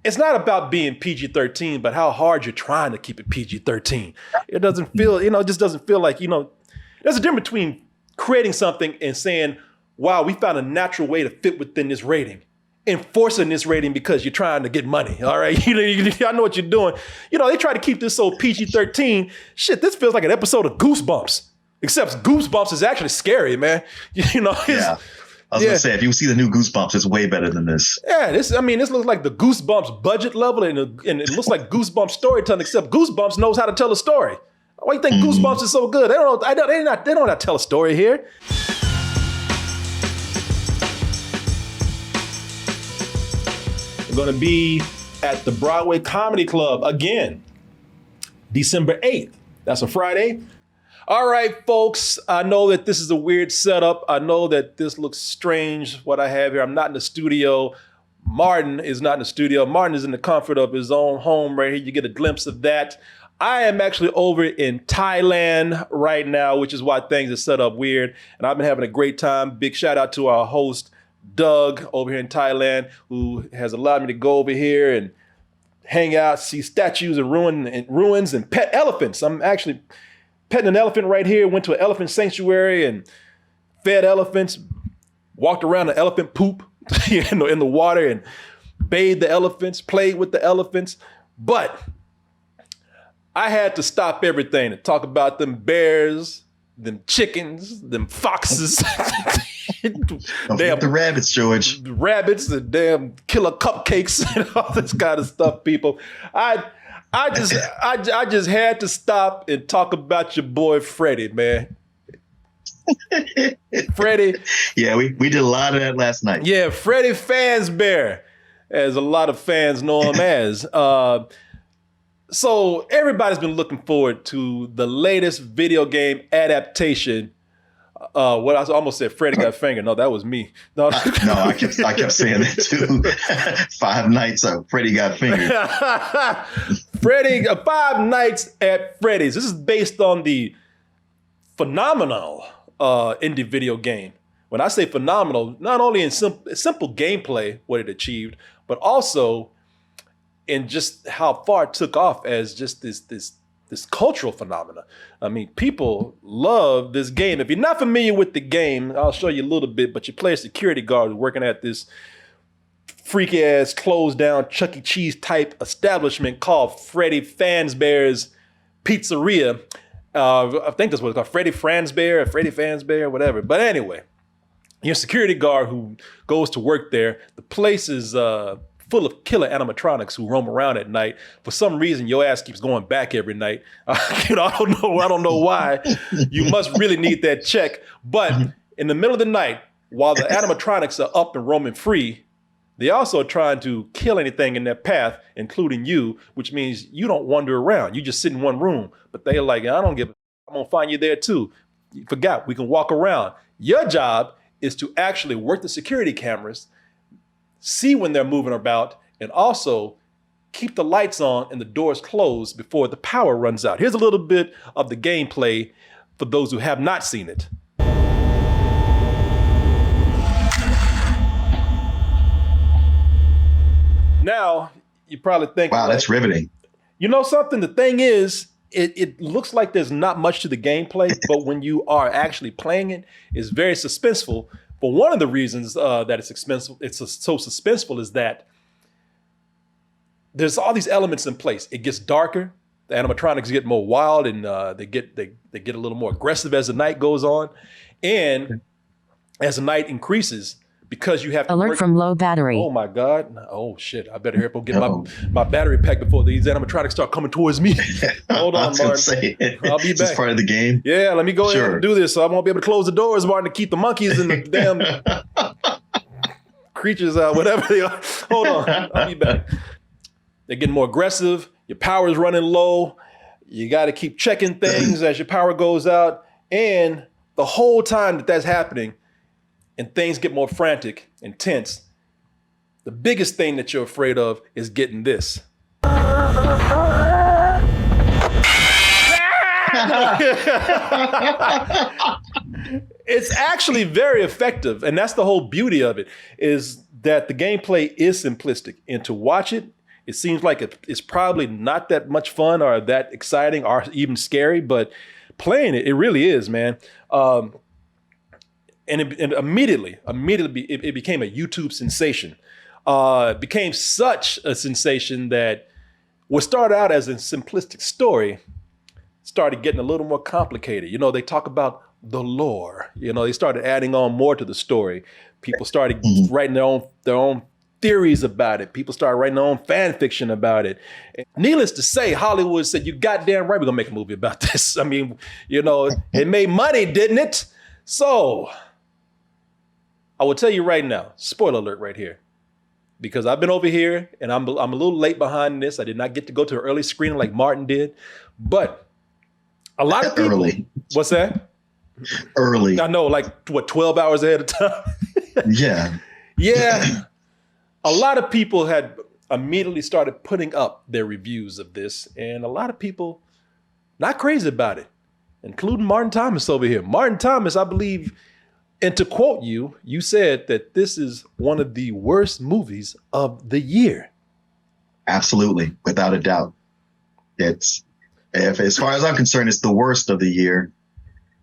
it's not about being PG-13, but how hard you're trying to keep it PG-13. It doesn't feel, it just doesn't feel like, there's a difference between creating something and saying, wow, we found a natural way to fit within this rating. Enforcing this rating because you're trying to get money, all right? I know what you're doing. They try to keep this so PG-13. Shit, this feels like an episode of Goosebumps, except Goosebumps is actually scary, man. Yeah. I was gonna say, if you see the new Goosebumps, it's way better than this. Yeah, this looks like the Goosebumps budget level, and it looks like Goosebumps storytelling, except Goosebumps knows how to tell a story. Why do you think Goosebumps is so good? They don't know how to tell a story here. We're gonna be at the Broadway Comedy Club again, December 8th. That's a Friday. All right, folks, I know that this is a weird setup. I know that this looks strange, what I have here. I'm not in the studio. Martin is not in the studio. Martin is in the comfort of his own home right here. You get a glimpse of that. I am actually over in Thailand right now, which is why things are set up weird. And I've been having a great time. Big shout out to our host, Doug, over here in Thailand, who has allowed me to go over here and hang out, see statues and ruins and pet elephants. I'm actually petting an elephant right here, went to an elephant sanctuary and fed elephants, walked around the elephant poop in the water and bathed the elephants, played with the elephants. But I had to stop everything to talk about them bears, them chickens, them foxes. Damn the rabbits, George. Rabbits, the damn killer cupcakes and all this kind of stuff, people. I just had to stop and talk about your boy Freddy, man. Freddy. Yeah, we did a lot of that last night. Yeah, Freddy Fazbear, as a lot of fans know him as. So everybody's been looking forward to the latest video game adaptation. What I almost said, Freddy got fingered. No, that was me. No, I kept saying that too. Five Nights at Freddy got fingered. Five Nights at Freddy's. This is based on the phenomenal indie video game. When I say phenomenal, not only in simple gameplay, what it achieved, but also in just how far it took off as just this cultural phenomena. I mean, people love this game. If you're not familiar with the game, I'll show you a little bit, but you play a security guard working at this freaky ass closed down Chuck E. Cheese type establishment called Freddy Fazbear's Pizzeria. I think that's what it's called, Freddy Fazbear, whatever. But anyway, you're a security guard who goes to work there. The place is full of killer animatronics who roam around at night. For some reason, your ass keeps going back every night. I don't know why. You must really need that check. But in the middle of the night, while the animatronics are up and roaming free, they also are trying to kill anything in their path, including you, which means you don't wander around. You just sit in one room. But they're like, I don't give a, I'm gonna find you there too. You forgot, we can walk around. Your job is to actually work the security cameras, see when they're moving about, and also keep the lights on and the doors closed before the power runs out. Here's a little bit of the gameplay for those who have not seen it. Now, you probably think, wow, that's riveting. You know something? The thing is, it looks like there's not much to the gameplay, but when you are actually playing it, it's very suspenseful. But one of the reasons that it's so suspenseful is that there's all these elements in place. It gets darker, the animatronics get more wild, and they get a little more aggressive as the night goes on. And as the night increases, because you have to alert from low battery. Oh my God. Oh shit. I better hurry up and get my battery pack before these animatronics start coming towards me. Hold on, Martin. I'll be back. It's part of the game. Yeah, let me go ahead and do this so I won't be able to close the doors, Martin, to keep the monkeys and the damn creatures out, whatever they are. Hold on. I'll be back. They're getting more aggressive. Your power's running low. You got to keep checking things as your power goes out. And the whole time that's happening, and things get more frantic and tense, the biggest thing that you're afraid of is getting this. It's actually very effective, and that's the whole beauty of it, is that the gameplay is simplistic, and to watch it, It seems like it's probably not that much fun or that exciting or even scary, but playing it really is, man. And immediately, it became a YouTube sensation. It became such a sensation that what started out as a simplistic story started getting a little more complicated. You know, they talk about the lore. You know, they started adding on more to the story. People started writing their own theories about it. People started writing their own fan fiction about it. And needless to say, Hollywood said, "You goddamn right, we're gonna make a movie about this." I mean, you know, it made money, didn't it? So I will tell you right now, spoiler alert right here, because I've been over here and I'm a little late behind this. I did not get to go to an early screening like Martin did, but a lot of people. Early. What's that? Early. I know, like what, 12 hours ahead of time? Yeah. Yeah. A lot of people had immediately started putting up their reviews of this, and a lot of people not crazy about it, including Martin Thomas over here. Martin Thomas, I believe, and to quote you, you said that this is one of the worst movies of the year. Absolutely, without a doubt. As far as I'm concerned, it's the worst of the year,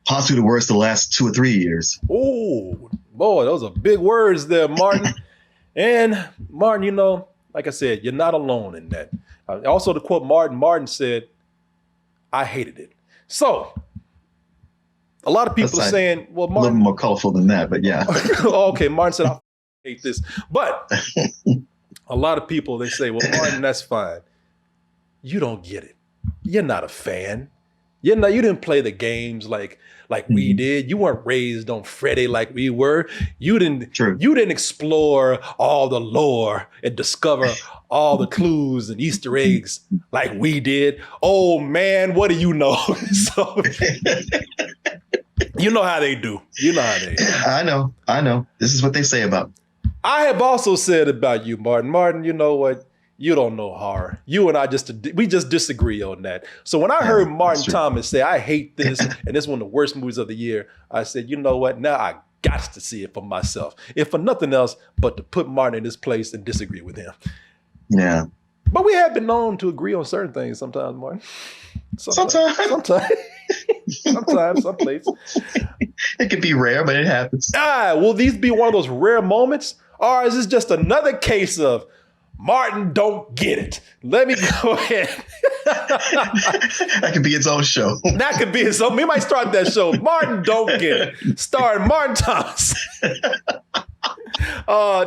possibly the worst of the last 2 or 3 years. Oh, boy, those are big words there, Martin. And Martin, you know, like I said, you're not alone in that. Also, to quote Martin said, "I hated it." So a lot of people are saying, well, Martin. A little more colorful than that, but yeah. Okay, Martin said, "I hate this." But a lot of people, they say, well, Martin, that's fine. You don't get it. You're not a fan. You didn't play the games like we did. You weren't raised on Freddy like we were. You didn't explore all the lore and discover all the clues and Easter eggs like we did. Oh man, what do you know? So you know how they do. You know how they do. I know. This is what they say about me. I have also said about you, Martin. Martin, you know what? You don't know horror. You and I we just disagree on that. So when I heard Martin Thomas say, "I hate this," and this is one of the worst movies of the year, I said, you know what? Now I got to see it for myself. If for nothing else, but to put Martin in his place and disagree with him. Yeah. But we have been known to agree on certain things sometimes, Martin. Sometimes. Some places. It can be rare, but it happens. Will these be one of those rare moments? Or is this just another case of Martin don't get it? Let me go ahead. That could be its own show. That could be its own. We might start that show. Martin don't get it. Starring Martin Thomas.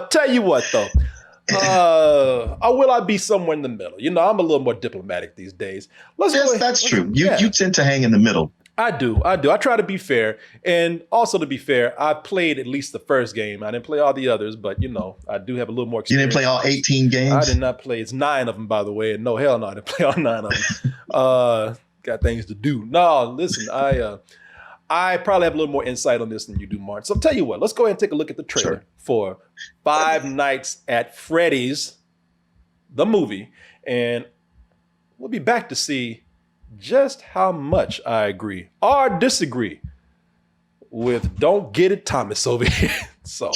Tell you what though. Or will I be somewhere in the middle? You know, I'm a little more diplomatic these days. That's true. You tend to hang in the middle. I do. I try to be fair. And also to be fair, I played at least the first game. I didn't play all the others, but you know, I do have a little more experience. You didn't play all 18 games? I did not play. It's 9 of them, by the way. And no, hell no, I didn't play all 9 of them. Got things to do. No, listen, I probably have a little more insight on this than you do, Martin. So I'll tell you what, let's go ahead and take a look at the trailer for Five Nights at Freddy's, the movie. And we'll be back to see just how much I agree or disagree with Don't Get It Thomas over here. So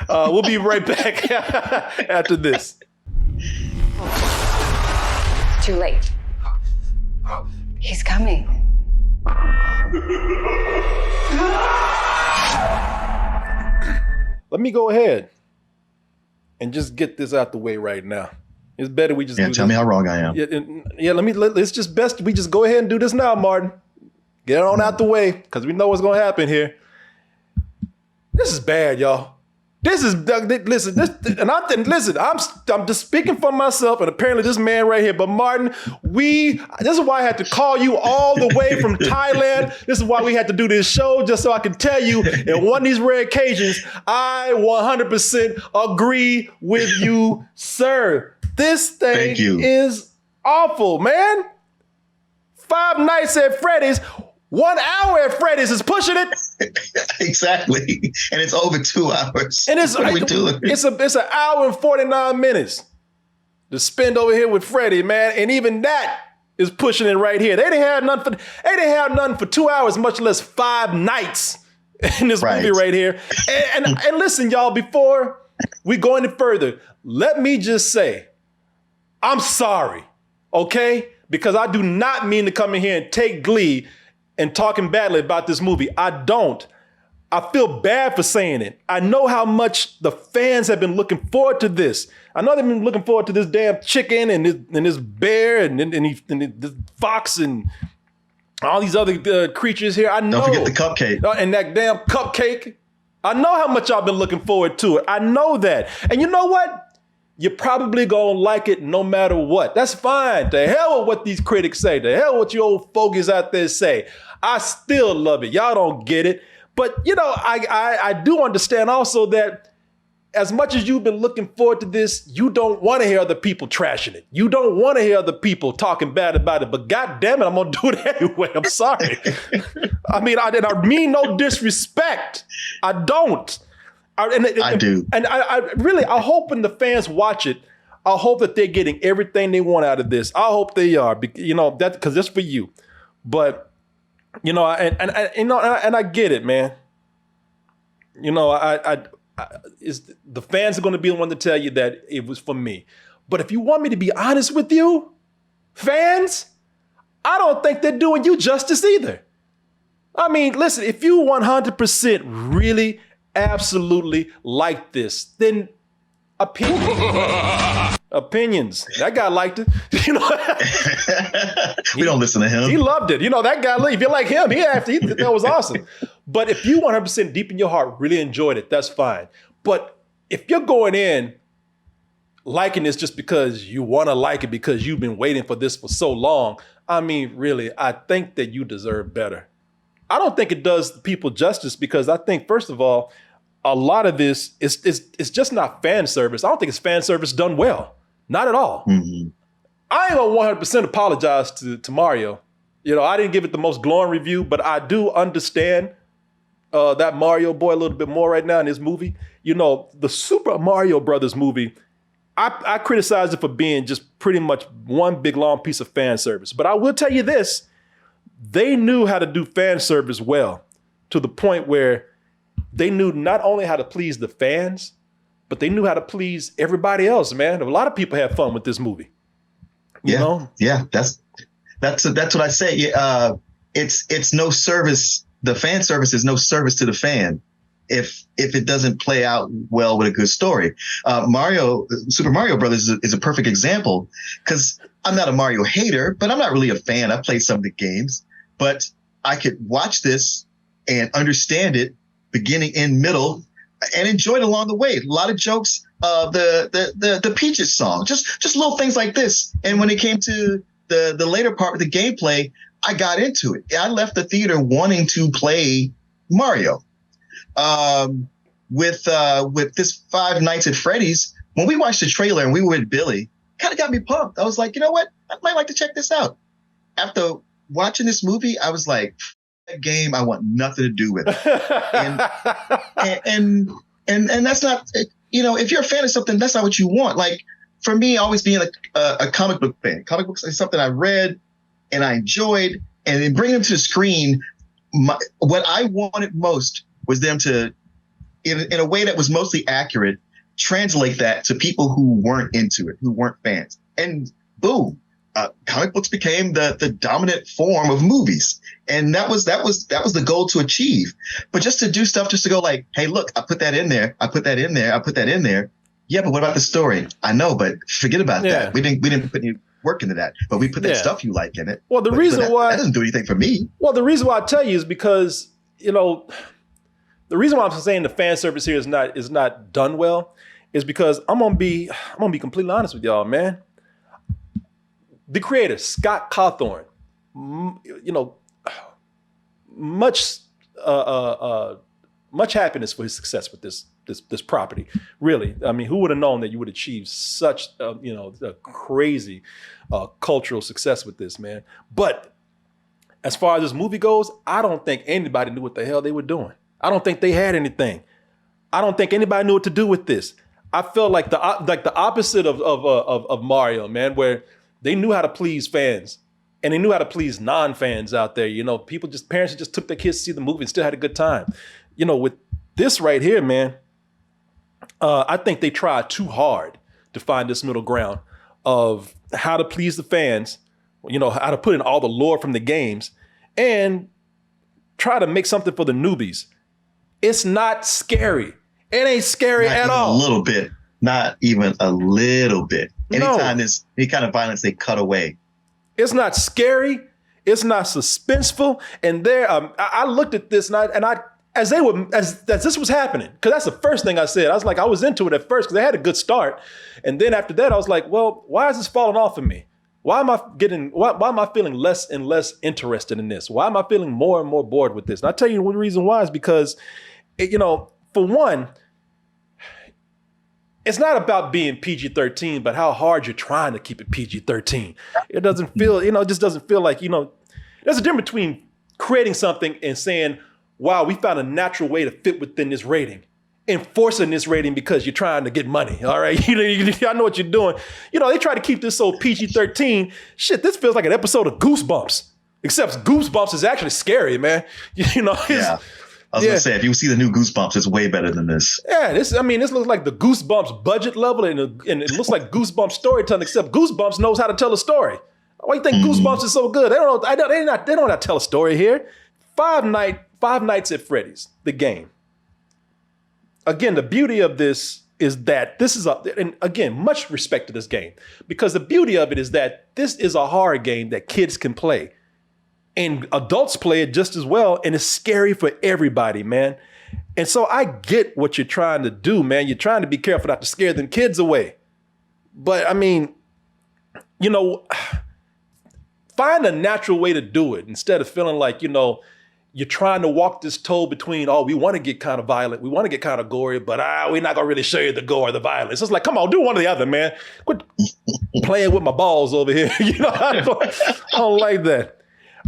we'll be right back after this. It's too late. He's coming. Let me go ahead and just get this out the way right now. It's better we just tell me how wrong I am. Let's just best we just go ahead and do this now, Martin. Get it on out the way, because we know what's gonna happen here. This is bad, y'all. This is I'm just speaking for myself and apparently this man right here. But Martin, this is why I had to call you all the way from Thailand. This is why we had to do this show, just so I can tell you, in one of these rare occasions, I 100% agree with you, sir. This thing is awful, man. Five Nights at Freddy's, 1 hour at Freddy's is pushing it. Exactly. And it's over 2 hours. And what are we doing? It's an hour and 49 minutes to spend over here with Freddy, man. And even that is pushing it right here. They didn't have nothing for 2 hours, much less 5 nights in this movie right here. And listen, y'all, before we go any further, let me just say, I'm sorry, okay? Because I do not mean to come in here and take glee and talking badly about this movie. I don't. I feel bad for saying it. I know how much the fans have been looking forward to this. I know they've been looking forward to this damn chicken and this bear and this fox and all these other creatures here. I know. Don't forget the cupcake. And that damn cupcake. I know how much y'all been looking forward to it. I know that. And you know what? You're probably gonna like it no matter what. That's fine. To hell with what these critics say. To hell with what you old fogies out there say. I still love it. Y'all don't get it. But, you know, I do understand also that as much as you've been looking forward to this, you don't want to hear other people trashing it. You don't want to hear other people talking bad about it. But God damn it, I'm going to do it anyway. I'm sorry. I mean no disrespect. I don't. I do. And I hope when the fans watch it, I hope that they're getting everything they want out of this. I hope they are, you know, that because it's for you. But you know, and I get it, man. You know, the fans are going to be the one to tell you that it was for me. But if you want me to be honest with you, fans, I don't think they're doing you justice either. I mean, listen, if you 100% really, absolutely like this, then opinions. That guy liked it. You know, we don't listen to him. He loved it. You know, that guy, if you like him, that was awesome. But if you 100% deep in your heart really enjoyed it, that's fine. But if you're going in liking this just because you want to like it because you've been waiting for this for so long, I mean, really, I think that you deserve better. I don't think it does people justice because I think, first of all, a lot of this is just not fan service. I don't think it's fan service done well. Not at all. Mm-hmm. I ain't gonna 100% apologize to Mario. You know, I didn't give it the most glowing review, but I do understand that Mario boy a little bit more right now in this movie. You know, the Super Mario Brothers movie, I criticized it for being just pretty much one big long piece of fan service. But I will tell you this, they knew how to do fan service well to the point where they knew not only how to please the fans, but they knew how to please everybody else, man. A lot of people had fun with this movie. You know? Yeah, that's what I say. It's no service. The fan service is no service to the fan if it doesn't play out well with a good story. Super Mario Brothers is a perfect example because I'm not a Mario hater, but I'm not really a fan. I played some of the games, but I could watch this and understand it beginning, end, middle, and enjoy it along the way. A lot of jokes, the Peaches song, just little things like this. And when it came to the later part of the gameplay, I got into it. I left the theater wanting to play Mario. With this Five Nights at Freddy's, when we watched the trailer and we were with Billy, kind of got me pumped. I was like, you know what? I might like to check this out. After watching this movie, I was like, that game, I want nothing to do with it. And that's not, you know, if you're a fan of something, that's not what you want. Like for me, always being a comic book fan, comic books is something I read and I enjoyed, and then bringing them to the screen. What I wanted most was them to, in a way that was mostly accurate, translate that to people who weren't into it, who weren't fans. And boom, comic books became the dominant form of movies. And that was the goal to achieve. But just to do stuff, just to go like, hey, look, I put that in there. I put that in there. I put that in there. Yeah, but what about the story? I know, but forget about that. We didn't put any work into that, but we put that stuff you like in it. Well, the reason why that doesn't do anything for me. Well, the reason why I tell you is because, you know, the reason why I'm saying the fan service here is not done well is because I'm gonna be completely honest with y'all, man. The creator, Scott Cawthon, you know, much happiness for his success with this property. Really, I mean, who would have known that you would achieve such a crazy cultural success with this, man? But as far as this movie goes, I don't think anybody knew what the hell they were doing. I don't think they had anything. I don't think anybody knew what to do with this. I felt like the opposite of Mario, man, where they knew how to please fans and they knew how to please non-fans out there. You know, parents just took their kids to see the movie and still had a good time. You know, with this right here, man, I think they tried too hard to find this middle ground. of how to please the fans, you know, how to put in all the lore from the games and try to make something for the newbies. It's not scary. It ain't scary at all. A little bit. Not even a little bit. Anytime there's any kind of violence, they cut away. It's not scary. It's not suspenseful. And there, I looked at this and I as this was happening, because that's the first thing I said. I was like, I was into it at first because they had a good start. And then after that, I was like, well, why is this falling off of me? Why am I feeling less and less interested in this? Why am I feeling more and more bored with this? And I'll tell you one reason why is because, you know, for one, it's not about being PG-13, but how hard you're trying to keep it PG-13. It doesn't feel, you know, it just doesn't feel like, you know, there's a difference between creating something and saying, wow, we found a natural way to fit within this rating. Enforcing this rating because you're trying to get money, all right? I know what you're doing. You know, they try to keep this so PG-13. Shit, this feels like an episode of Goosebumps, except Goosebumps is actually scary, man. You know, yeah. I was gonna say, if you see the new Goosebumps, it's way better than this. Yeah, this looks like the Goosebumps budget level, and it looks like Goosebumps storytelling, except Goosebumps knows how to tell a story. Why do you think Goosebumps is so good? They don't know how to tell a story here. Five Nights at Freddy's, the game. Again, the beauty of this is that this is and again, much respect to this game, because the beauty of it is that this is a horror game that kids can play. And adults play it just as well, and it's scary for everybody, man. And so I get what you're trying to do, man. You're trying to be careful not to scare them kids away. But I mean, you know, find a natural way to do it instead of feeling like, you know, you're trying to walk this toe between, oh, we want to get kind of violent, we want to get kind of gory, but we're not going to really show you the gore or the violence. It's like, come on, do one or the other, man. Quit playing with my balls over here. You know, I don't like that.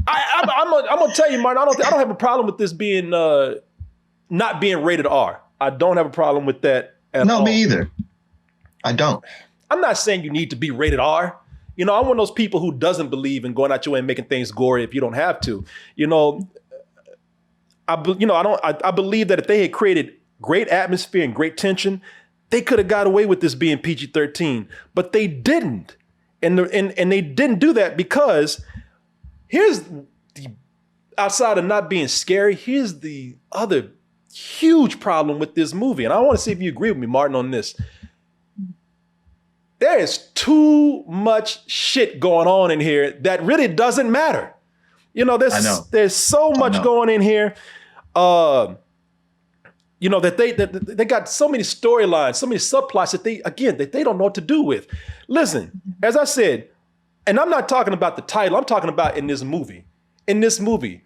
I'm gonna tell you, Martin. I don't have a problem with this being not being rated R. I don't have a problem with that at all. No, me either. I don't. I'm not saying you need to be rated R. You know, I'm one of those people who doesn't believe in going out your way and making things gory if you don't have to. You know, I believe that if they had created great atmosphere and great tension, they could have got away with this being PG-13, but they didn't, and they didn't do that because. Here's the, outside of not being scary, here's the other huge problem with this movie. And I want to see if you agree with me, Martin, on this. There is too much shit going on in here that really doesn't matter. You know, there's so much going in here. You know, that they got so many storylines, so many subplots that they don't know what to do with. Listen, as I said, and I'm not talking about the title. I'm talking about in this movie. In this movie,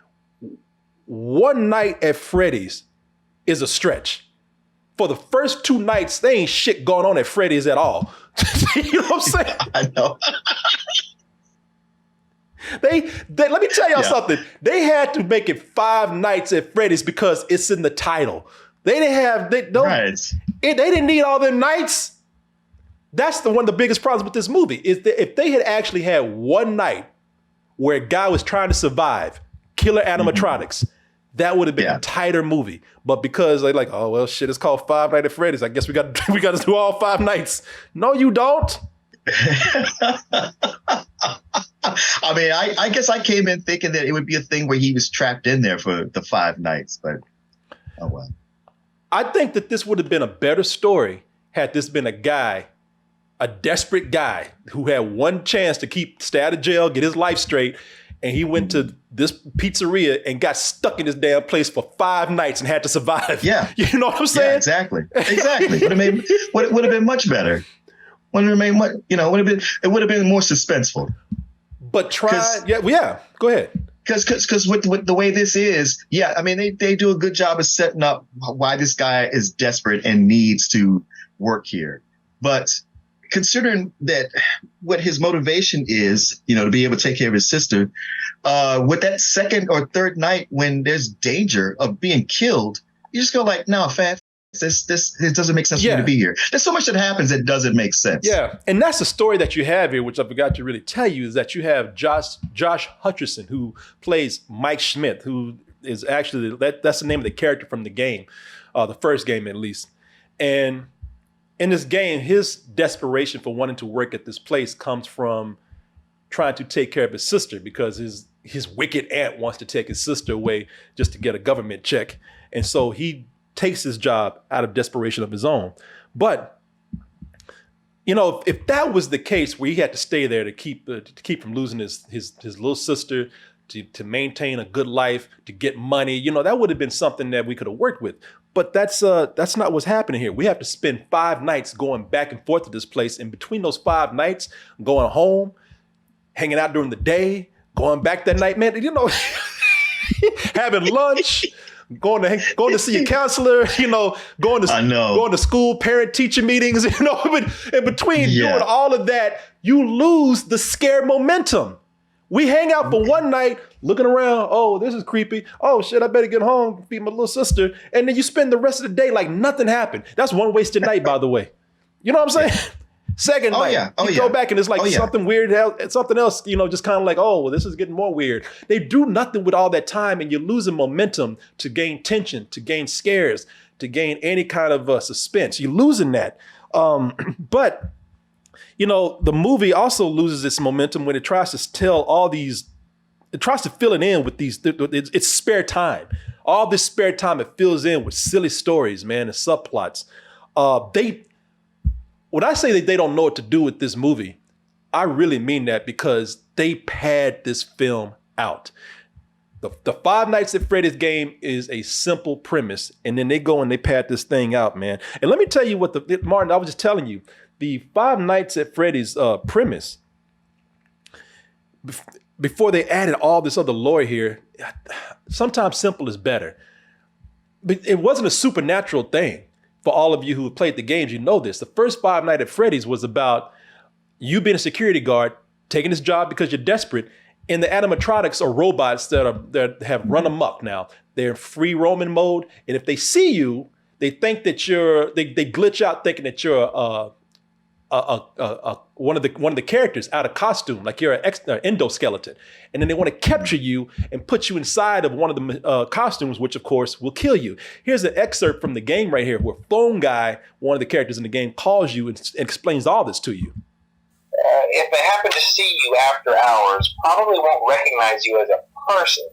One Night at Freddy's is a stretch. For the first 2 nights, there ain't shit going on at Freddy's at all. You know what I'm saying? I know. They let me tell y'all something. They had to make it Five Nights at Freddy's because it's in the title. They didn't need all them nights. That's one of the biggest problems with this movie is that if they had actually had one night where a guy was trying to survive, killer animatronics, that would have been a tighter movie. But because they're like, oh, well, shit, it's called Five Nights at Freddy's. I guess we got to do all 5 nights. No, you don't. I mean, I guess I came in thinking that it would be a thing where he was trapped in there for the 5 nights, but oh well. I think that this would have been a better story had this been a desperate guy who had one chance to stay out of jail, get his life straight, and he went to this pizzeria and got stuck in this damn place for 5 nights and had to survive. Yeah. You know what I'm saying? Yeah, exactly. Would have been much better. Would have made much, it would have been more suspenseful. But go ahead. Because with the way this is, I mean, they do a good job of setting up why this guy is desperate and needs to work here. But considering that what his motivation is, to be able to take care of his sister, with that 2nd or 3rd night when there's danger of being killed, you just go like, no, fat. It doesn't make sense for me to be here. There's so much that happens that doesn't make sense. Yeah, and that's the story that you have here, which I forgot to really tell you, is that you have Josh Hutcherson, who plays Mike Schmidt, who is actually that's the name of the character from the game, the first game at least. And in this game, his desperation for wanting to work at this place comes from trying to take care of his sister because his wicked aunt wants to take his sister away just to get a government check. And so he takes his job out of desperation of his own. But, you know, if that was the case where he had to stay there to keep from losing his little sister, to maintain a good life, to get money, you know, that would have been something that we could have worked with. But that's not what's happening here. We have to spend 5 nights going back and forth to this place. And between those 5 nights, going home, hanging out during the day, going back that night, man, you know, having lunch, going to see a counselor, you know, going to school, parent teacher meetings, you know, but in between doing all of that, you lose the scare momentum. We hang out for one night, looking around. Oh, this is creepy. Oh shit, I better get home, feed my little sister. And then you spend the rest of the day like nothing happened. That's one wasted night, by the way. You know what I'm saying? Second night, you go back and it's like something weird, something else, you know, just kind of like, oh, well, this is getting more weird. They do nothing with all that time and you're losing momentum to gain tension, to gain scares, to gain any kind of suspense. You're losing that. But, you know, the movie also loses its momentum when it tries to tell all these, it tries to fill it in with these, it's spare time. All this spare time, it fills in with silly stories, man, and subplots. When I say that they don't know what to do with this movie, I really mean that because they pad this film out. The Five Nights at Freddy's game is a simple premise, and then they go and they pad this thing out, man. And let me tell you what Martin, I was just telling you, the Five Nights at Freddy's premise, before they added all this other lore here, sometimes simple is better. But it wasn't a supernatural thing. For all of you who have played the games, you know this. The first Five Nights at Freddy's was about you being a security guard, taking this job because you're desperate, and the animatronics are robots that have run amok now. They're in free roaming mode, and if they see you, they think that they glitch out thinking that you're one of the characters out of costume, like you're an endoskeleton, and then they want to capture you and put you inside of one of the costumes, which of course will kill you. Here's an excerpt from the game right here, where Phone Guy, one of the characters in the game, calls you and explains all this to you. If they happen to see you after hours, probably won't recognize you as a person.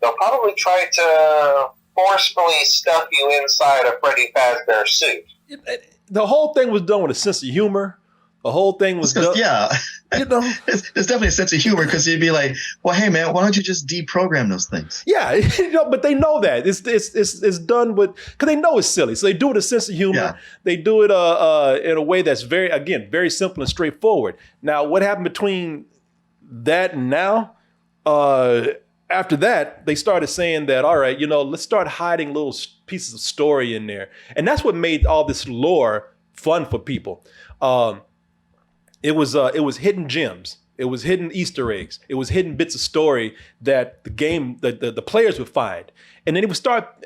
They'll probably try to forcefully stuff you inside a Freddy Fazbear suit. The whole thing was done with a sense of humor. The whole thing was done. Yeah, you know, there's definitely a sense of humor because you'd be like, "Well, hey man, why don't you just deprogram those things?" Yeah, you know, but they know that it's done with because they know it's silly, so they do it with a sense of humor. Yeah. They do it in a way that's very simple and straightforward. Now, what happened between that and now? After that, they started saying that, all right, you know, let's start hiding little pieces of story in there. And that's what made all this lore fun for people. It was hidden gems. It was hidden Easter eggs. It was hidden bits of story that the players would find. And then it would start,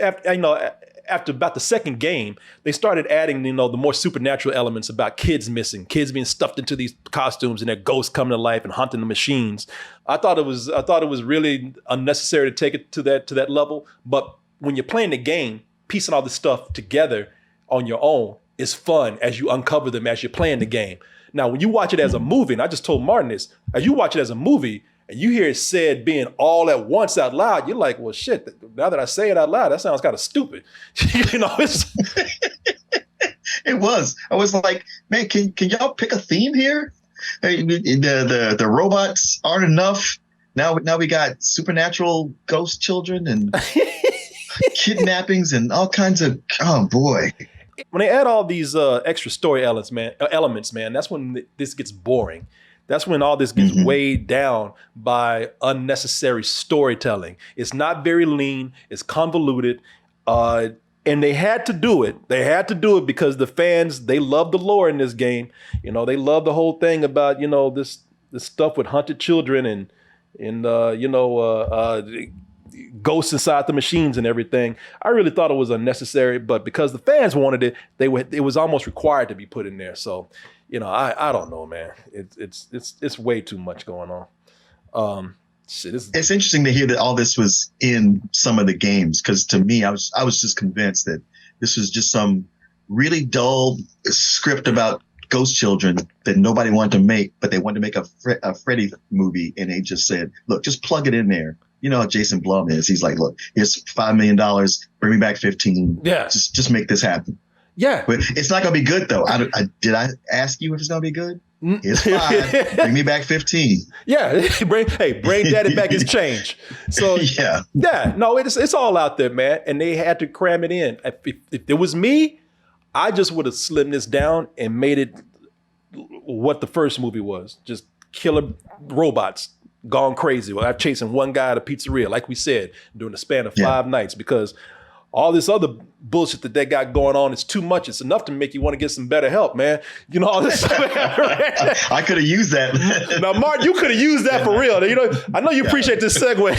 after about the second game, they started adding, you know, the more supernatural elements about kids missing, kids being stuffed into these costumes and their ghosts coming to life and haunting the machines. I thought it was really unnecessary to take it to that level. But when you're playing the game, piecing all this stuff together on your own is fun as you uncover them as you're playing the game. Now, when you watch it as a movie, and I just told Martin this, as you watch it as a movie, and you hear it said being all at once out loud, you're like, well, shit, now that I say it out loud, that sounds kind of stupid. You know, It was. I was like, man, can y'all pick a theme here? The robots aren't enough. Now we got supernatural ghost children and kidnappings and all kinds of, oh boy. When they add all these extra story elements, man, that's when this gets boring. That's when all this gets weighed down by unnecessary storytelling. It's not very lean. It's convoluted. And they had to do it. They had to do it because the fans, they love the lore in this game. You know, they love the whole thing about, you know, this stuff with hunted children and ghosts inside the machines and everything. I really thought it was unnecessary, but because the fans wanted it, it was almost required to be put in there. So, you know, I don't know, man. It's way too much going on. It's interesting to hear that all this was in some of the games, because to me, I was just convinced that this was just some really dull script about ghost children that nobody wanted to make, but they wanted to make a Freddy movie, and they just said, look, just plug it in there. You know how Jason Blum is. He's like, look, here's $5 million. Bring me back 15. Yeah. Just make this happen. Yeah. But it's not going to be good, though. Did I ask you if it's going to be good? Here's 5. Bring me back 15. Yeah. bring daddy back his change. So yeah. No, it's all out there, man. And they had to cram it in. If it was me, I just would have slimmed this down and made it what the first movie was. Just killer robots gone crazy. Well, I'm chasing one guy at a pizzeria, like we said, during the span of 5 nights, because all this other bullshit that they got going on is too much. It's enough to make you want to get some better help, man. You know, all this stuff. I could have used that. Now, Martin, you could have used that for real. You know, I know you appreciate this segue.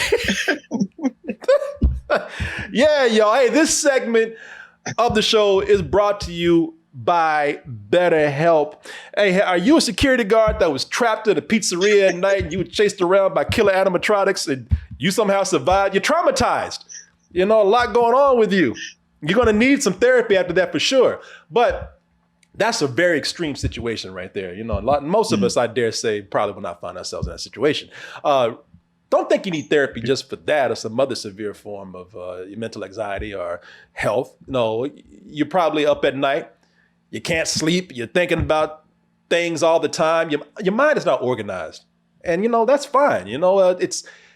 Yeah, y'all. Hey, this segment of the show is brought to you by BetterHelp. Hey, are you a security guard that was trapped in a pizzeria at night and you were chased around by killer animatronics and you somehow survived? You're traumatized. You know, a lot going on with you. You're going to need some therapy after that for sure. But that's a very extreme situation right there. You know, most of us, I dare say, probably will not find ourselves in that situation. Don't think you need therapy just for that or some other severe form of mental anxiety or health. No, you're probably up at night. You can't sleep. You're thinking about things all the time. Your mind is not organized. And, you know, that's fine. You know,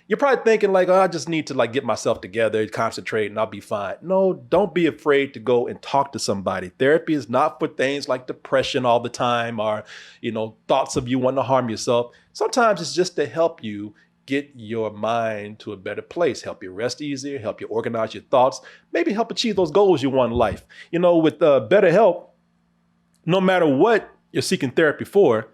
you're probably thinking like, oh, I just need to like get myself together, concentrate, and I'll be fine. No, don't be afraid to go and talk to somebody. Therapy is not for things like depression all the time or, you know, thoughts of you wanting to harm yourself. Sometimes it's just to help you get your mind to a better place, help you rest easier, help you organize your thoughts, maybe help achieve those goals you want in life. You know, with BetterHelp, no matter what you're seeking therapy for,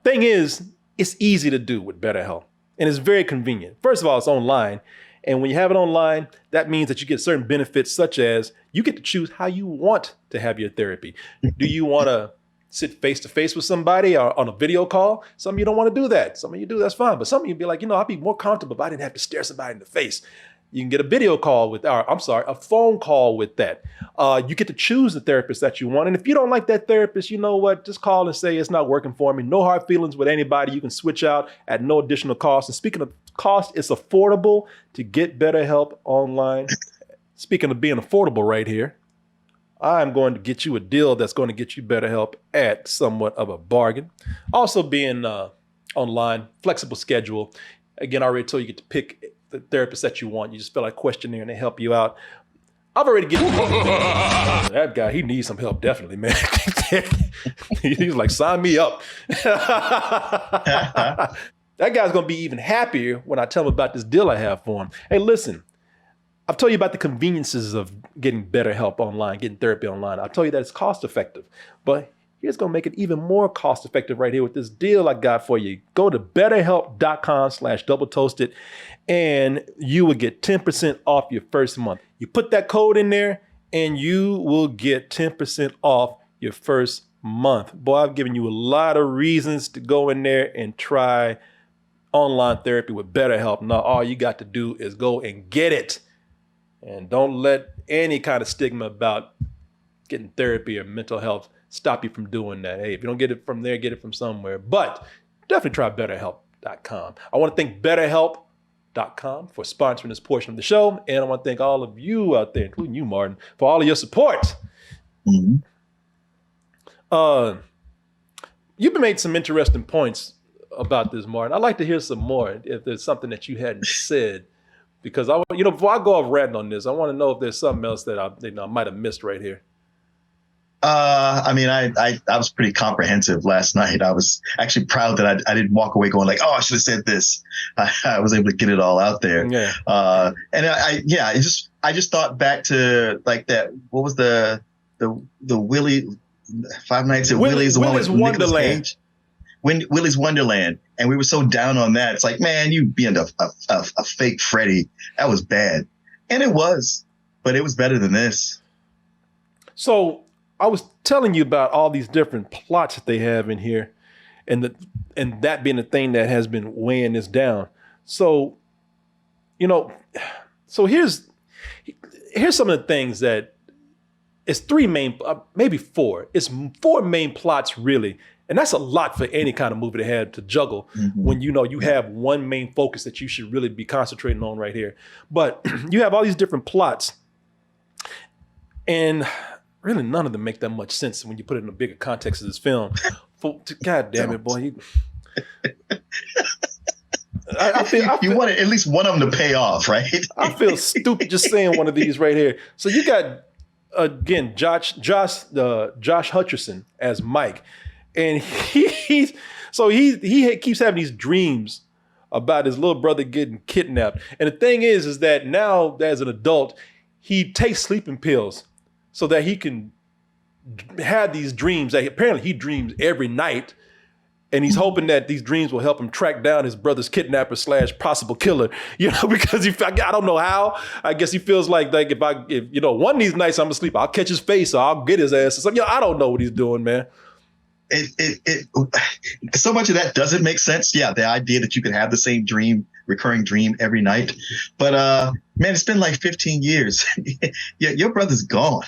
thing is, it's easy to do with BetterHelp. And it's very convenient. First of all, it's online. And when you have it online, that means that you get certain benefits, such as you get to choose how you want to have your therapy. Do you want to sit face to face with somebody or on a video call? Some of you don't want to do that. Some of you do, that's fine. But some of you be like, you know, I'd be more comfortable if I didn't have to stare somebody in the face. You can get a video call a phone call with that. You get to choose the therapist that you want. And if you don't like that therapist, you know what? Just call and say it's not working for me. No hard feelings with anybody. You can switch out at no additional cost. And speaking of cost, it's affordable to get BetterHelp online. Speaking of being affordable right here, I'm going to get you a deal that's going to get you BetterHelp at somewhat of a bargain. Also being online, flexible schedule. Again, I already told you get to pick the therapist that you want. You just fill out a questionnaire and they help you out. I've already given that guy, he needs some help, definitely, man. He's like, sign me up. That guy's going to be even happier when I tell him about this deal I have for him. Hey, listen, I've told you about the conveniences of getting better help online, getting therapy online. I'll tell you that it's cost effective, but here's going to make it even more cost effective right here with this deal I got for you. Go to betterhelp.com/doubletoasted and you will get 10% off your first month. You put that code in there and you will get 10% off your first month. Boy, I've given you a lot of reasons to go in there and try online therapy with BetterHelp. Now, all you got to do is go and get it. And don't let any kind of stigma about getting therapy or mental health stop you from doing that. Hey, if you don't get it from there, get it from somewhere. But definitely try BetterHelp.com. I want to thank BetterHelp.com for sponsoring this portion of the show. And I want to thank all of you out there, including you, Martin, for all of your support. Mm-hmm. You've made some interesting points about this, Martin. I'd like to hear some more if there's something that you hadn't said. Because before I go off ranting on this, I want to know if there's something else that I might have missed right here. I was pretty comprehensive last night. I was actually proud that I didn't walk away going like, oh, I should have said this. I was able to get it all out there. Yeah. I just thought back to like that. What was the Willie Five Nights at Willie's? Willy's Wonderland. Willy's Wonderland. And we were so down on that. It's like, man, you being a fake Freddy. That was bad. And it was, but it was better than this. So I was telling you about all these different plots that they have in here and that being the thing that has been weighing this down. So, so here's some of the things that it's three main, maybe four. It's four main plots really. And that's a lot for any kind of movie to have to juggle when you know you have one main focus that you should really be concentrating on right here. But you have all these different plots, and really none of them make that much sense when you put it in a bigger context of this film. God damn it, boy. I feel you wanted at least one of them to pay off, right? I feel stupid just saying one of these right here. So you got, again, Josh Hutcherson as Mike. And he keeps having these dreams about his little brother getting kidnapped. And the thing is that now as an adult, he takes sleeping pills so that he can have these dreams. Apparently he dreams every night, and he's hoping that these dreams will help him track down his brother's kidnapper / possible killer. Because I don't know how. I guess he feels like if one of these nights I'm asleep, I'll catch his face or I'll get his ass or something. I don't know what he's doing, man. So much of that doesn't make sense. Yeah, the idea that you could have the same recurring dream every night. But man, it's been like 15 years. Yeah, your brother's gone.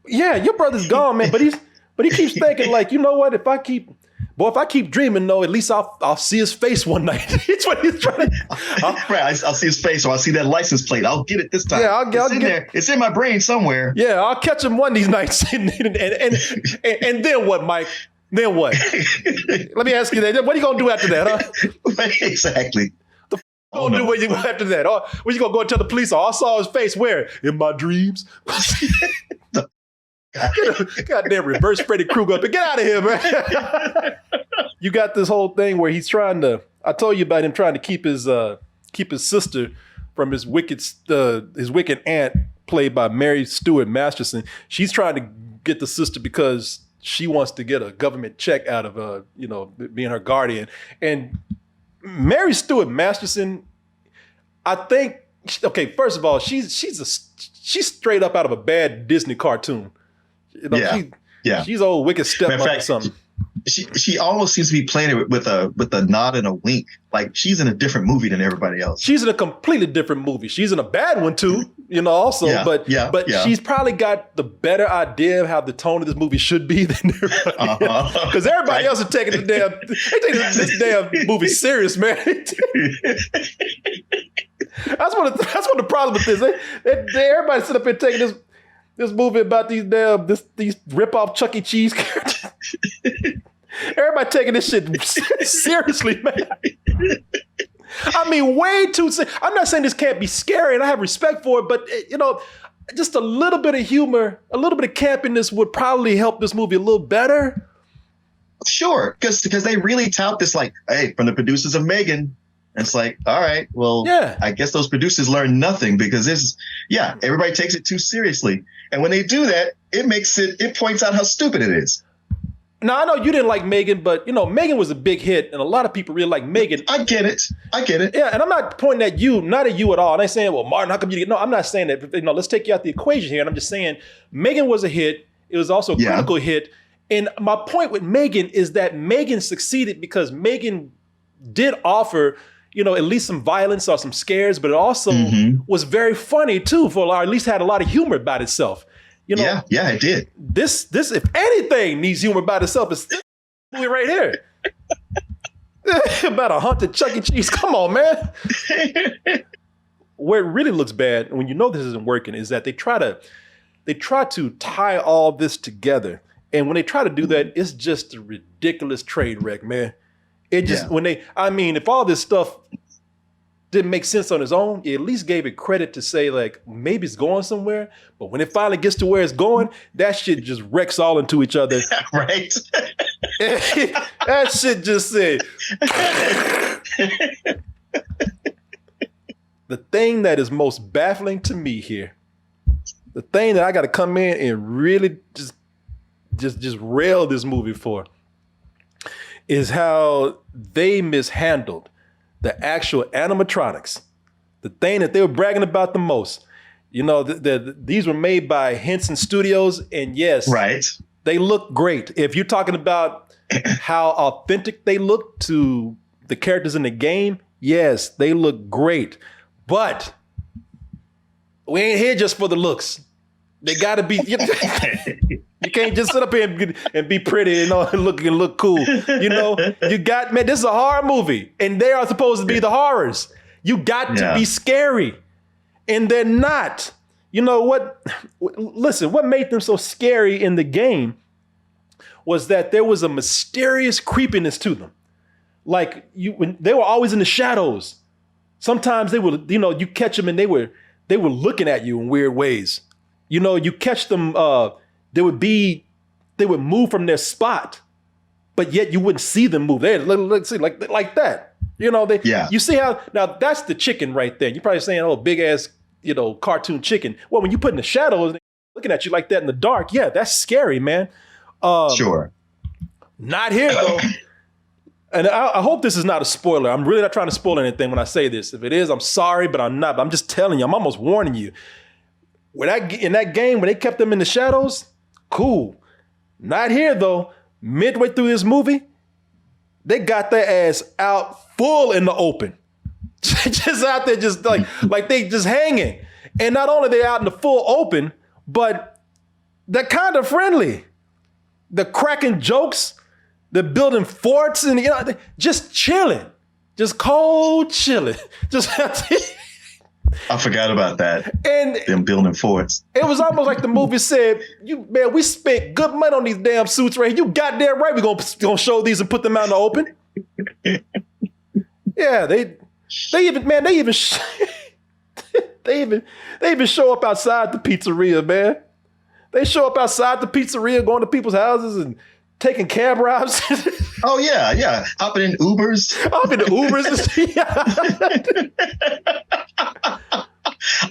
Yeah, your brother's gone, man. But he keeps thinking like, you know what? If I keep dreaming, though, at least I'll see his face one night. It's what he's trying to. I'll see his face, or I'll see that license plate. I'll get it this time. Yeah, It's in there. It's in my brain somewhere. Yeah, I'll catch him one of these nights. And then what, Mike? Then what? Let me ask you that. What are you gonna do after that, huh? Exactly. What are you gonna do after that? Or what you gonna go and tell the police? Oh, I saw his face where? In my dreams. Goddamn reverse Freddy Krueger up and get out of here, man. You got this whole thing where he's I told you about him trying to keep his sister from his wicked aunt, played by Mary Stuart Masterson. She's trying to get the sister because she wants to get a government check out of being her guardian. And Mary Stuart Masterson, I think, okay, first of all, she's straight up out of a bad Disney cartoon. She's old wicked stepmother or something. She almost seems to be playing it with a nod and a wink. Like she's in a different movie than everybody else. She's in a completely different movie. She's in a bad one too, also. But she's probably got the better idea of how the tone of this movie should be than everybody else. Because everybody else is taking this damn movie serious, man. That's one of the problems with this. Everybody sit up here taking this movie about these rip-off Chuck E. Cheese characters. Everybody taking this shit seriously, man. I mean, way too. I'm not saying this can't be scary, and I have respect for it, but just a little bit of humor, a little bit of campiness would probably help this movie a little better. Sure, because they really tout this like, hey, from the producers of Megan. And it's like, all right, well, yeah. I guess those producers learn nothing because everybody takes it too seriously. And when they do that, it points out how stupid it is. Now, I know you didn't like Megan, but, Megan was a big hit, and a lot of people really like Megan. I get it. Yeah, and I'm not pointing at you, not at you at all. And I'm saying, well, Martin, how come you didn't? No, I'm not saying that. Let's take you out the equation here. And I'm just saying Megan was a hit. It was also a critical hit. And my point with Megan is that Megan succeeded because Megan did offer at least some violence or some scares, but it also was very funny too, or at least had a lot of humor about itself. Yeah, it did. This, if anything, needs humor about itself. It's this movie right here. About a haunted Chuck E. Cheese. Come on, man. Where it really looks bad, and when this isn't working, is that they try to tie all this together. And when they try to do that, it's just a ridiculous trade wreck, man. It just, if all this stuff didn't make sense on its own, you at least gave it credit to say, like, maybe it's going somewhere. But when it finally gets to where it's going, that shit just wrecks all into each other. Right. That shit just said. The thing that is most baffling to me here, the thing that I got to come in and really just rail this movie for, is how they mishandled the actual animatronics. The thing that they were bragging about the most. These were made by Henson Studios, and yes, right, they look great. If you're talking about how authentic they look to the characters in the game, yes, they look great. But we ain't here just for the looks. They got to be. You can't just sit up here and be pretty and look cool. You know, you got, man, this is a horror movie and they are supposed to be the horrors. You got to be scary and they're not. You know what? Listen, what made them so scary in the game was that there was a mysterious creepiness to them. Like when they were always in the shadows. Sometimes they would, you catch them and they were looking at you in weird ways. You know, you catch them, they would move from their spot, but yet you wouldn't see them move. Let's see, like that. You know, you see how, now that's the chicken right there. You're probably saying, oh, big ass, cartoon chicken. Well, when you put in the shadows, looking at you like that in the dark, yeah, that's scary, man. Sure. Not here though. And I hope this is not a spoiler. I'm really not trying to spoil anything when I say this. If it is, I'm sorry, but I'm not. I'm just telling you, I'm almost warning you. In that game, when they kept them in the shadows, cool. Not here though. Midway through this movie, they got their ass out full in the open. Just out there, just like they just hanging. And not only they out in the full open, but they're kind of friendly. They're cracking jokes. They're building forts and just chilling, just cold chilling. I forgot about that. And them building forts. It was almost like the movie said, "Man, we spent good money on these damn suits, right? You goddamn right. We're gonna show these and put them out in the open." Yeah, they even show up outside the pizzeria, man. They show up outside the pizzeria, going to people's houses and taking cab rides. Oh yeah. Hopping in Ubers.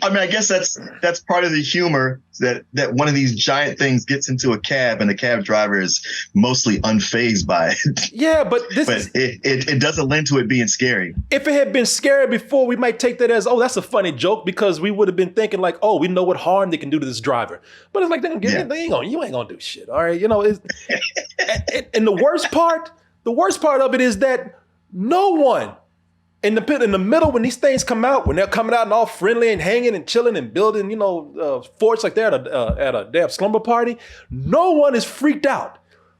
I mean, I guess that's part of the humor that one of these giant things gets into a cab and the cab driver is mostly unfazed by it. Yeah, but it doesn't lend to it being scary. If it had been scary before, we might take that as, oh, that's a funny joke because we would have been thinking like, oh, we know what harm they can do to this driver. But it's like, you ain't gonna do shit, all right? And the worst part of it is that no one in the middle, when these things come out, when they're coming out and all friendly and hanging and chilling and building, forts like that at a damn slumber party, no one is freaked out.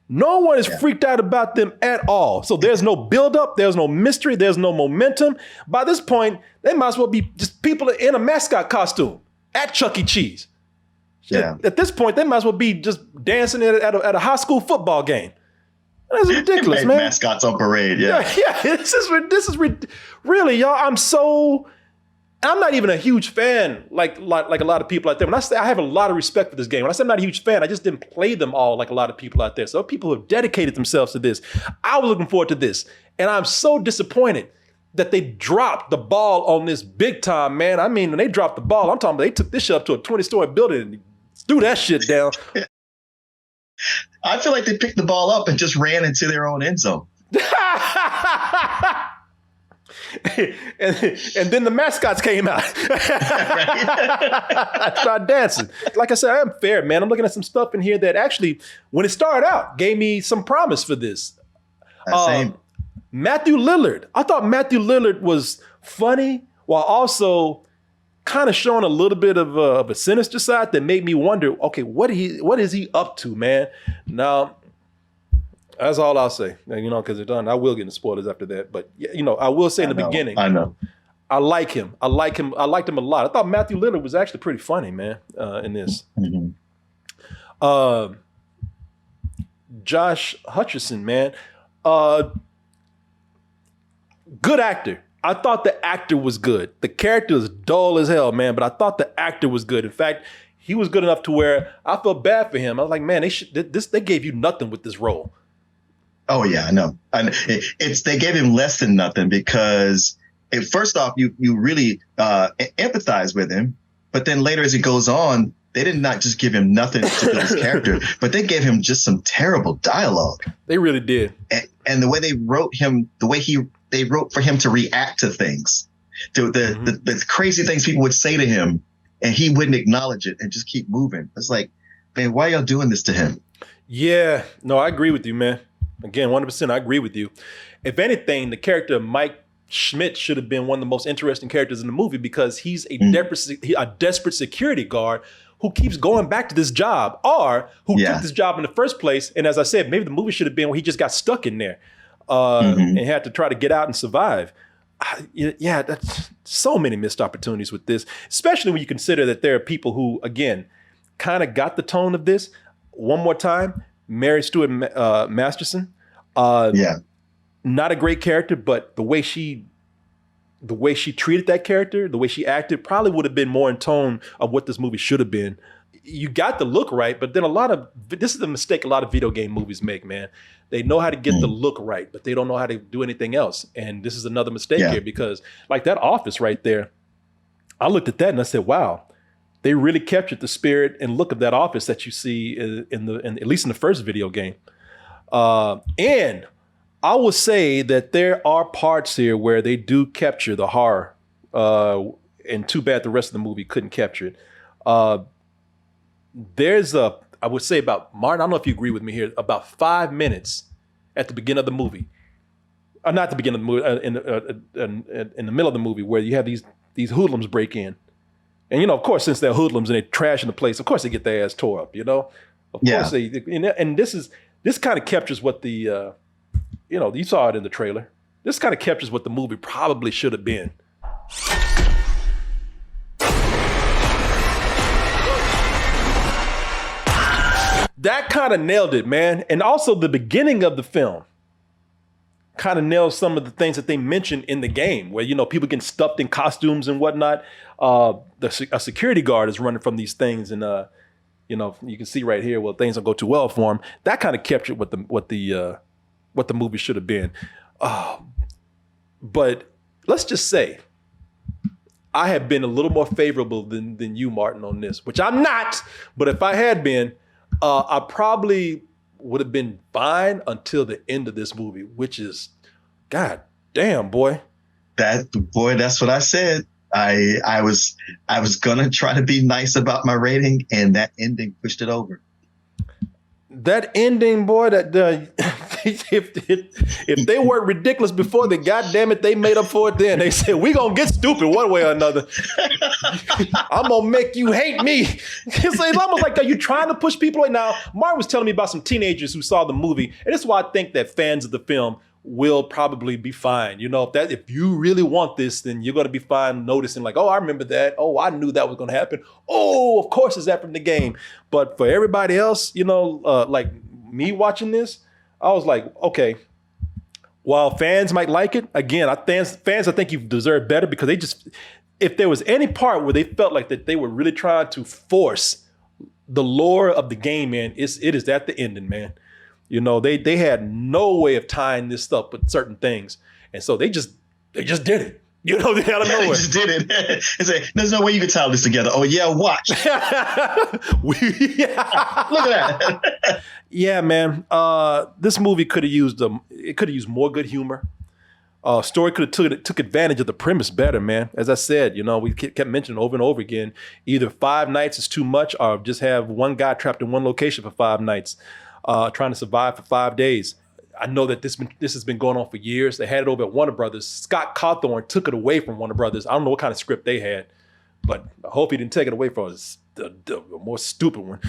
No one is freaked out about them at all. So there's no buildup, there's no mystery, there's no momentum. By this point, they might as well be just people in a mascot costume at Chuck E. Cheese. Yeah. At this point, they might as well be just dancing at a high school football game. That's ridiculous, man. Mascots on parade, yeah. This is really, y'all. I'm not even a huge fan like a lot of people out there. When I say I have a lot of respect for this game. When I say I'm not a huge fan, I just didn't play them all like a lot of people out there. So people who have dedicated themselves to this. I was looking forward to this, and I'm so disappointed that they dropped the ball on this big time, man. I mean, when they dropped the ball, I'm talking about they took this shit up to a 20-story building and threw that shit down. I feel like they picked the ball up and just ran into their own end zone. and then the mascots came out. I started dancing. Like I said, I am fair, man. I'm looking at some stuff in here that actually, when it started out, gave me some promise for this. Same. Matthew Lillard. I thought Matthew Lillard was funny while also kind of showing a little bit of a sinister side that made me wonder, okay, what is he up to, man? Now, that's all I'll say, because they're done. I will get into spoilers after that, but I will say in the beginning, I know, I like him. I liked him a lot. I thought Matthew Lillard was actually pretty funny, man, in this. Mm-hmm. Josh Hutcherson, man, good actor. I thought the actor was good. The character is dull as hell, man, but I thought the actor was good. In fact, he was good enough to where I felt bad for him. I was like, man, they gave you nothing with this role. Oh yeah, I know. And they gave him less than nothing because first off, you really empathize with him, but then later as it goes on, they did not just give him nothing to build his character, but they gave him just some terrible dialogue. They really did. And the way they wrote him, they wrote for him to react to things, to the crazy things people would say to him, and he wouldn't acknowledge it and just keep moving. It's like, man, why y'all doing this to him? Yeah, no, I agree with you, man. Again, 100%, I agree with you. If anything, the character of Mike Schmidt should have been one of the most interesting characters in the movie because he's a desperate security guard who keeps going back to this job or who Yeah. took this job in the first place. And as I said, maybe the movie should have been where he just got stuck in there and had to try to get out and survive. Yeah, that's so many missed opportunities with this, especially when you consider that there are people who, again, kind of got the tone of this. One more time, Mary Stuart Masterson. Not a great character, but the way she treated that character, the way she acted, probably would have been more in tone of what this movie should have been. You got the look right, but then this is the mistake a lot of video game movies make, man. They know how to get the look right, but they don't know how to do anything else. And this is another mistake here because like that office right there, I looked at that and I said, wow, they really captured the spirit and look of that office that you see in at least in the first video game. And I will say that there are parts here where they do capture the horror, and too bad the rest of the movie couldn't capture it. I would say about, Martin, I don't know if you agree with me here, about 5 minutes at the beginning of the movie, or not the beginning of the movie, in the middle of the movie where you have these hoodlums break in. And, you know, of course, since they're hoodlums and they're trashing the place, of course they get their ass tore up, you know? Of course and this kind of captures what the, you saw it in the trailer. This kind of captures what the movie probably should have been. That kind of nailed it, man. And also the beginning of the film kind of nails some of the things that they mentioned in the game where, people getting stuffed in costumes and whatnot. A security guard is running from these things and, you can see right here, well, things don't go too well for him. That kind of captured what the movie should have been. But let's just say I have been a little more favorable than you, Martin, on this, which I'm not. But if I had been, I probably would have been fine until the end of this movie, which is, God damn, boy. That's what I said. I was gonna try to be nice about my rating, and that ending pushed it over. That ending, boy, if they weren't ridiculous before, then goddamn it, they made up for it then. They said, we gonna get stupid one way or another. I'm gonna make you hate me. It's almost like, are you trying to push people away? Now, Martin was telling me about some teenagers who saw the movie, and this is why I think that fans of the film will probably be fine. If you really want this, then you're going to be fine noticing like, oh, I remember that. Oh, I knew that was going to happen. Oh, of course it's that from the game. But for everybody else, like me watching this, I was like, okay, while fans might like it, again, fans, I think you deserve better because if there was any part where they felt like that they were really trying to force the lore of the game in, it is at the ending, man. They had no way of tying this up with certain things. And so they just did it. They out of nowhere. They just did it. It's like, there's no way you could tie this together. Oh, yeah, watch. Look at that. Yeah, man. This movie could have used more good humor. Story could have took advantage of the premise better, man. As I said, we kept mentioning over and over again, either 5 nights is too much or just have one guy trapped in one location for 5 nights. Trying to survive for 5 days. I know that this has been going on for years. They had it over at Warner Brothers. Scott Cawthon took it away from Warner Brothers. I don't know what kind of script they had, but I hope he didn't take it away from us. The more stupid one.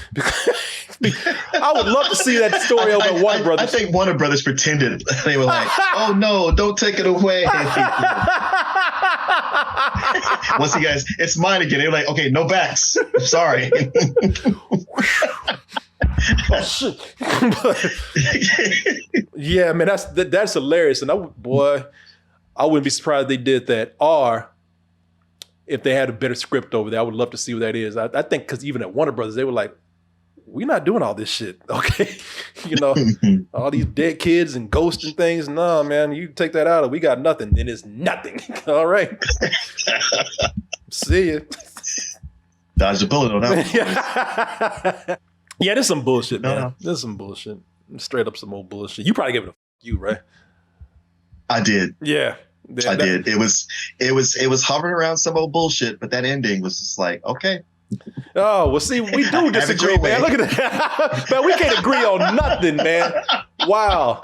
I would love to see that story over at Warner Brothers. I think Warner Brothers pretended. They were like, oh no, don't take it away. Once you guys, it's mine again. They were like, okay, no backs. Sorry. Oh, shit. Yeah, man, that's hilarious. And I wouldn't be surprised if they did that. Or if they had a better script over there, I would love to see what that is. I think because even at Warner Brothers, they were like, we're not doing all this shit, okay? All these dead kids and ghosts and things. No, man, you take that out, we got nothing. Then it's nothing. All right. See ya. Dodge a bullet on that one. Yeah, there's some bullshit, man. There's some bullshit. Straight up some old bullshit. You probably gave it a you, right? I did. Yeah. I did. It was hovering around some old bullshit, but that ending was just like, okay. Oh, well, see, we do disagree, man. Look at that. Man, we can't agree on nothing, man. Wow.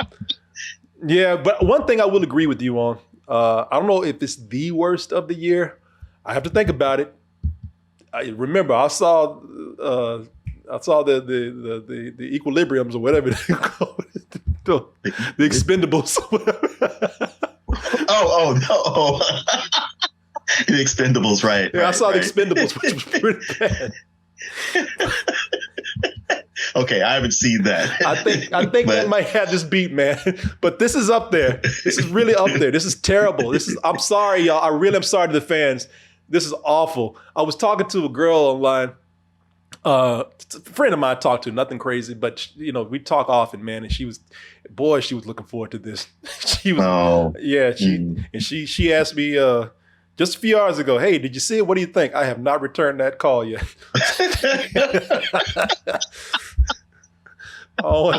Yeah, but one thing I will agree with you on, I don't know if it's the worst of the year. I have to think about it. remember I saw the equilibriums or whatever they call it, the Expendables. Oh. The Expendables, right? Yeah, right, I saw right. the Expendables, which was pretty bad. Okay, I haven't seen that. I think that might have this beat, man. But this is up there. This is really up there. This is terrible. I'm sorry, y'all. I really am sorry to the fans. This is awful. I was talking to a girl online. A friend of mine I talked to, nothing crazy, but we talk often, man. And she was looking forward to this. She was, and she asked me just a few hours ago, hey, did you see it? What do you think? I have not returned that call yet. I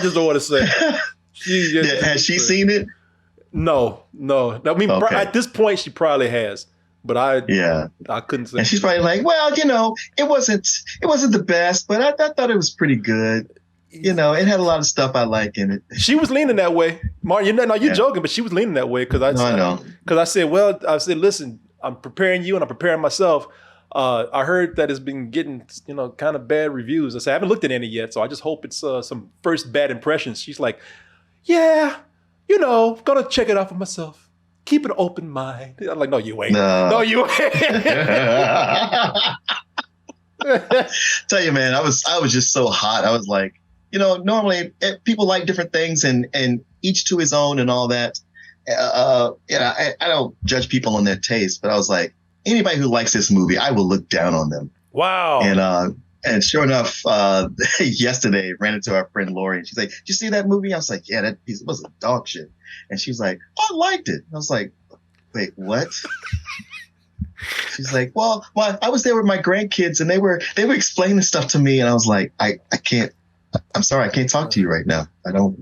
just don't want to say. Has she seen it? No. I mean, Okay. at this point, she probably has. But I couldn't say. And she's probably like, well, it wasn't the best, but I thought it was pretty good. It had a lot of stuff I like in it. She was leaning that way, Martin. You're joking, but she was leaning that way because I know. Because I said, listen, I'm preparing you and I'm preparing myself. I heard that it's been getting, kind of bad reviews. I said, I haven't looked at any yet, so I just hope it's some first bad impressions. She's like, yeah, gonna check it out for myself. Keep an open mind. I'm like, no, you ain't. No, you ain't. Tell you, man, I was just so hot. I was like, normally people like different things and each to his own and all that. I don't judge people on their taste, but I was like, anybody who likes this movie, I will look down on them. Wow. And sure enough, yesterday ran into our friend Lori and she's like, did you see that movie? I was like, yeah, that piece was a dog shit. And she's like, oh, I liked it. I was like, wait, what? She's like, well, I was there with my grandkids and they were explaining stuff to me. And I was like, I can't, I'm sorry, I can't talk to you right now. I don't,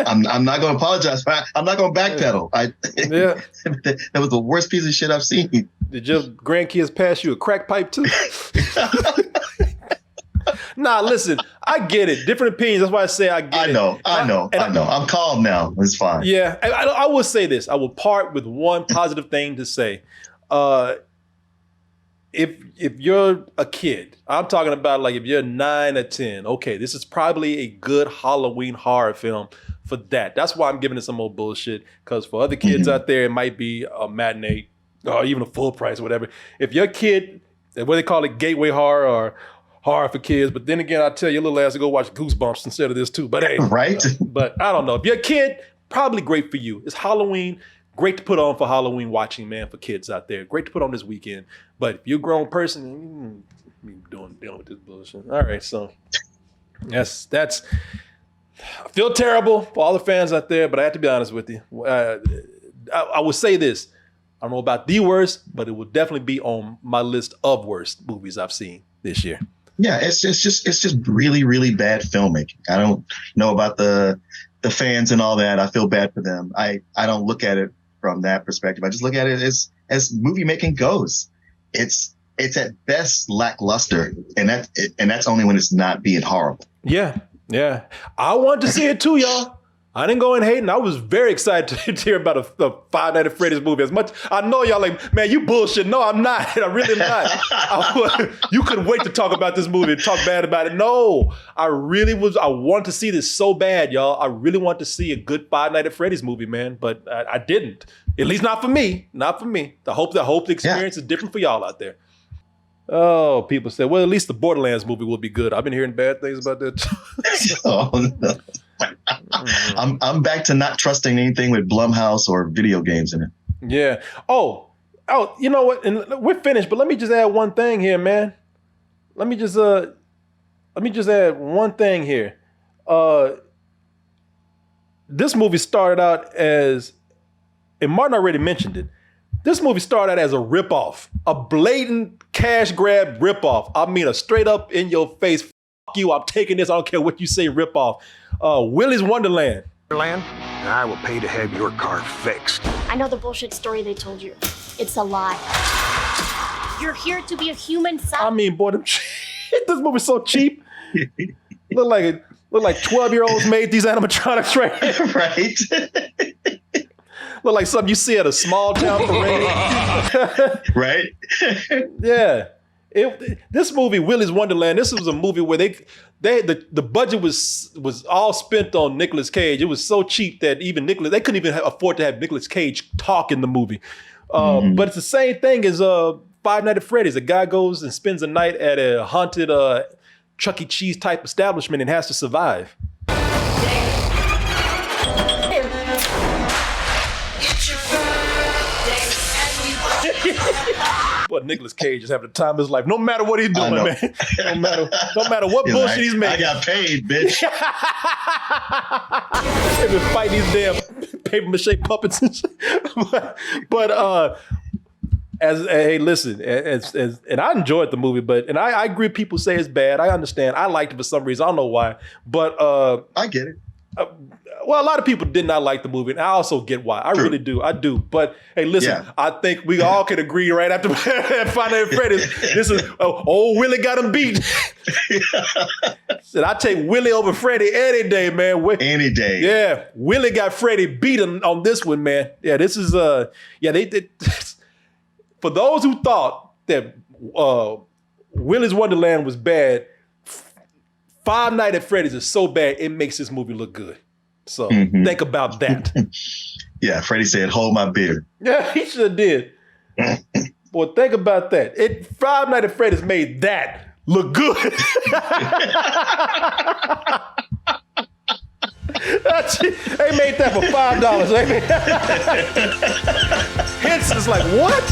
I'm not going to apologize. I'm not going to backpedal. That was the worst piece of shit I've seen. Did your grandkids pass you a crack pipe too? Nah, listen, I get it. Different opinions. That's why I say I get it. I know. I'm calm now. It's fine. Yeah, I will say this. I will part with one positive thing to say. If you're a kid, I'm talking about like if you're 9 or 10, okay, this is probably a good Halloween horror film for that. That's why I'm giving it some more bullshit, because for other kids out there, it might be a matinee or even a full price or whatever. If your kid, what they call it, gateway horror or horror for kids, but then again, I'll tell your little ass to go watch Goosebumps instead of this too. But hey, right? But I don't know. If you're a kid, probably great for you. It's Halloween. Great to put on for Halloween watching, man, for kids out there. Great to put on this weekend. But if you're a grown person, dealing with this bullshit. All right, so that's. I feel terrible for all the fans out there, but I have to be honest with you. I will say this. I don't know about the worst, but it will definitely be on my list of worst movies I've seen this year. Yeah, it's just really, really bad filmmaking. I don't know about the fans and all that. I feel bad for them. I don't look at it from that perspective. I just look at it as movie making goes. It's at best lackluster, and that's only when it's not being horrible. Yeah. I wanted to see it too, y'all. I didn't go in hating. I was very excited to hear about the Five Nights at Freddy's movie. As much I know y'all like, man, you bullshit. No, I'm not. I really am not. You couldn't wait to talk about this movie and talk bad about it. No, I really was. I wanted to see this so bad, y'all. I really wanted to see a good Five Nights at Freddy's movie, man. But I didn't. At least not for me. Not for me. I hope the experience is different for y'all out there. Oh, people say, well, at least the Borderlands movie will be good. I've been hearing bad things about that too. Oh, no. I'm back to not trusting anything with Blumhouse or video games in it. Yeah. Oh, you know what? And we're finished, but let me just add one thing here, man. Let me just add one thing here. This movie started out as, and Martin already mentioned it, this movie started out as a ripoff, a blatant cash grab ripoff. I mean, a straight up in your face, F you, I'm taking this, I don't care what you say, ripoff. Willy's Wonderland. I will pay to have your car fixed. I know the bullshit story they told you. It's a lie. You're here to be a human son. I mean, boy, this movie's so cheap. Look like 12-year-olds made these animatronics right here. Right. Look like something you see at a small town parade. Right. Yeah. This movie, Willy's Wonderland, this was a movie where the budget was all spent on Nicolas Cage. It was so cheap that they couldn't even afford to have Nicolas Cage talk in the movie. But it's the same thing as Five Nights at Freddy's. A guy goes and spends a night at a haunted Chuck E. Cheese type establishment and has to survive. But Nicolas Cage is having the time of his life. No matter what he's doing, man. No matter what bullshit he's making. I got paid, bitch. They've been fighting these damn paper mache puppets and shit. But hey, listen, and I enjoyed the movie, and I agree. People say it's bad. I understand. I liked it for some reason. I don't know why, but I get it. Well, a lot of people did not like the movie, and I also get why. I really do. I do. But hey, listen, I think we all can agree right after Five Nights at Freddy's. This is old Willie got him beat. Said I take Willie over Freddy any day, man. Any day. Yeah, Willie got Freddy beat on this one, man. Yeah, this is they did. For those who thought that Willy's Wonderland was bad, Five Nights at Freddy's is so bad it makes this movie look good. So think about that. Yeah, Freddy said, "Hold my beer." Yeah, he sure did. Boy, think about that. Five Nights at Freddy's made that look good. They made that for $5. Hence, it's like, what?